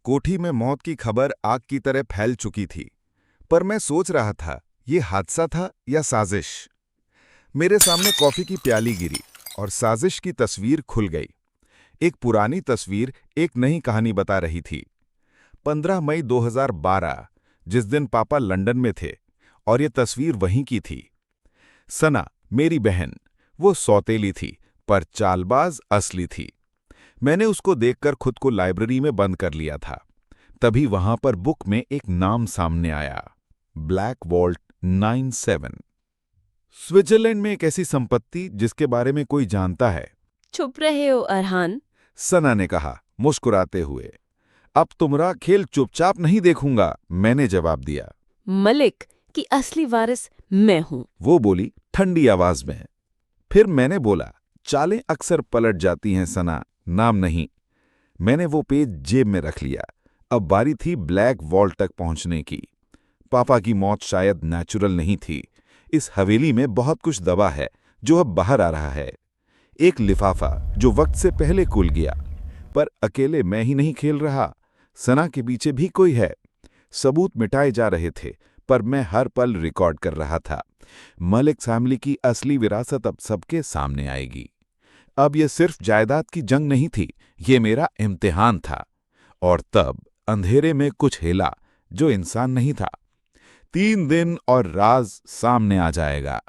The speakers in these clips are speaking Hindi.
कोठी में मौत की खबर आग की तरह फैल चुकी थी, पर मैं सोच रहा था, ये हादसा था या साजिश। मेरे सामने कॉफी की प्याली गिरी और साजिश की तस्वीर खुल गई। एक पुरानी तस्वीर एक नई कहानी बता रही थी। 15 मई 2012, जिस दिन पापा लंदन में थे, और ये तस्वीर वहीं की थी। सना, मेरी बहन, वो सौतेली थी, पर चालबाज असली थी। मैंने उसको देखकर खुद को लाइब्रेरी में बंद कर लिया था। तभी वहां पर बुक में एक नाम सामने आया, ब्लैक वॉल्ट 97। स्विट्जरलैंड में एक ऐसी संपत्ति जिसके बारे में कोई जानता है। चुप रहे हो अरहान। सना ने कहा, मुस्कुराते हुए। अब तुम्हारा खेल चुपचाप नहीं देखूंगा, मैंने जवाब दिया। मलिक की असली वारिस मैं हूं। वो बोली ठंडी आवाज में। फिर मैंने बोला, चालें अक्सर पलट जाती हैं सना, नाम नहीं। मैंने वो पेज जेब में रख लिया। अब बारी थी ब्लैक वॉल्ट तक पहुंचने की। पापा की मौत शायद नेचुरल नहीं थी। इस हवेली में बहुत कुछ दबा है जो अब बाहर आ रहा है। एक लिफाफा जो वक्त से पहले खुल गया। पर अकेले मैं ही नहीं खेल रहा, सना के पीछे भी कोई है। सबूत मिटाए जा रहे थे, पर मैं हर पल रिकॉर्ड कर रहा था। मलिक फैमिली की असली विरासत अब सबके सामने आएगी। अब यह सिर्फ जायदाद की जंग नहीं थी, ये मेरा इम्तिहान था। और तब अंधेरे में कुछ हिला जो इंसान नहीं था। 3 दिन और राज सामने आ जाएगा।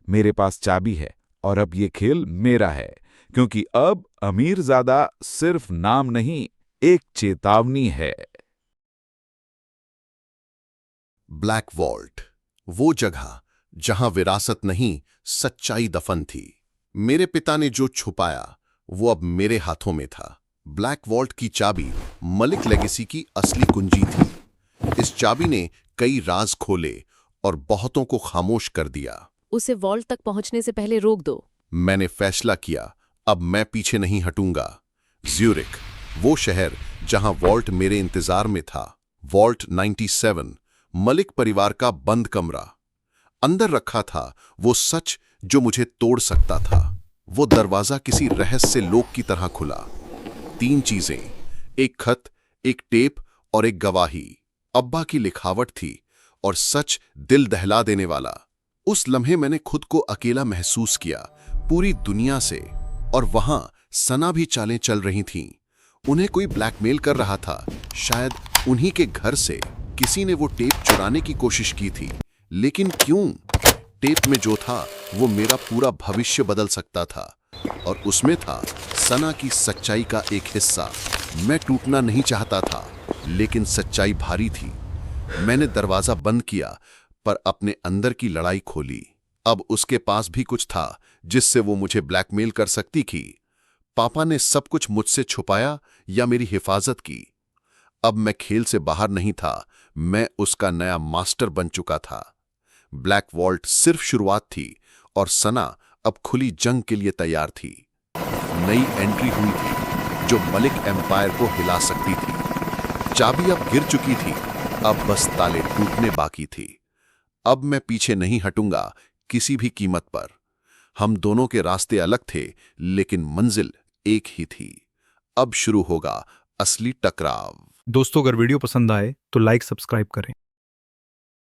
मेरे पास चाबी है और अब ये खेल मेरा है, क्योंकि अब अमीरजादा सिर्फ नाम नहीं, एक चेतावनी है। ब्लैक वॉल्ट, वो जगह जहां विरासत नहीं, सच्चाई दफन थी। मेरे पिता ने जो छुपाया वो अब मेरे हाथों में था। ब्लैक वॉल्ट की चाबी मलिक लेगेसी की असली कुंजी थी। इस चाबी ने कई राज खोले और बहुतों को खामोश कर दिया। उसे वॉल्ट तक पहुंचने से पहले रोक दो। मैंने फैसला किया, अब मैं पीछे नहीं हटूंगा। ज्यूरिक, वो शहर जहां वॉल्ट मेरे इंतजार में था। वॉल्ट 97, मलिक परिवार का बंद कमरा। अंदर रखा था वो सच जो मुझे तोड़ सकता था। वो दरवाजा किसी रहस्य लोक की तरह खुला। 3 चीजें, एक खत, एक टेप और एक गवाही। अब्बा की लिखावट थी और सच दिल दहला देने वाला। उस लम्हे मैंने खुद को अकेला महसूस किया पूरी दुनिया से। और वहां सना भी चालें चल रही थीं। उन्हें कोई ब्लैकमेल कर रहा था। शायद उन्हीं के घर से किसी ने वो टेप चुराने की कोशिश की थी। लेकिन क्यों? टेप में जो था वो मेरा पूरा भविष्य बदल सकता था। और उसमें था सना की सच्चाई का एक हिस्सा। मैं टूटना नहीं चाहता था, लेकिन सच्चाई भारी थी। मैंने दरवाजा बंद किया, पर अपने अंदर की लड़ाई खोली। अब उसके पास भी कुछ था जिससे वो मुझे ब्लैकमेल कर सकती थी। पापा ने सब कुछ मुझसे छुपाया या मेरी हिफाजत की? अब मैं खेल से बाहर नहीं था, मैं उसका नया मास्टर बन चुका था। ब्लैक वॉल्ट सिर्फ शुरुआत थी और सना अब खुली जंग के लिए तैयार थी। नई एंट्री हुई थी जो मलिक एम्पायर को हिला सकती थी। चाबी अब गिर चुकी थी, अब बस ताले टूटने बाकी थी। अब मैं पीछे नहीं हटूंगा किसी भी कीमत पर। हम दोनों के रास्ते अलग थे, लेकिन मंजिल एक ही थी। अब शुरू होगा असली टकराव। दोस्तों, अगर वीडियो पसंद आए तो लाइक सब्सक्राइब करें।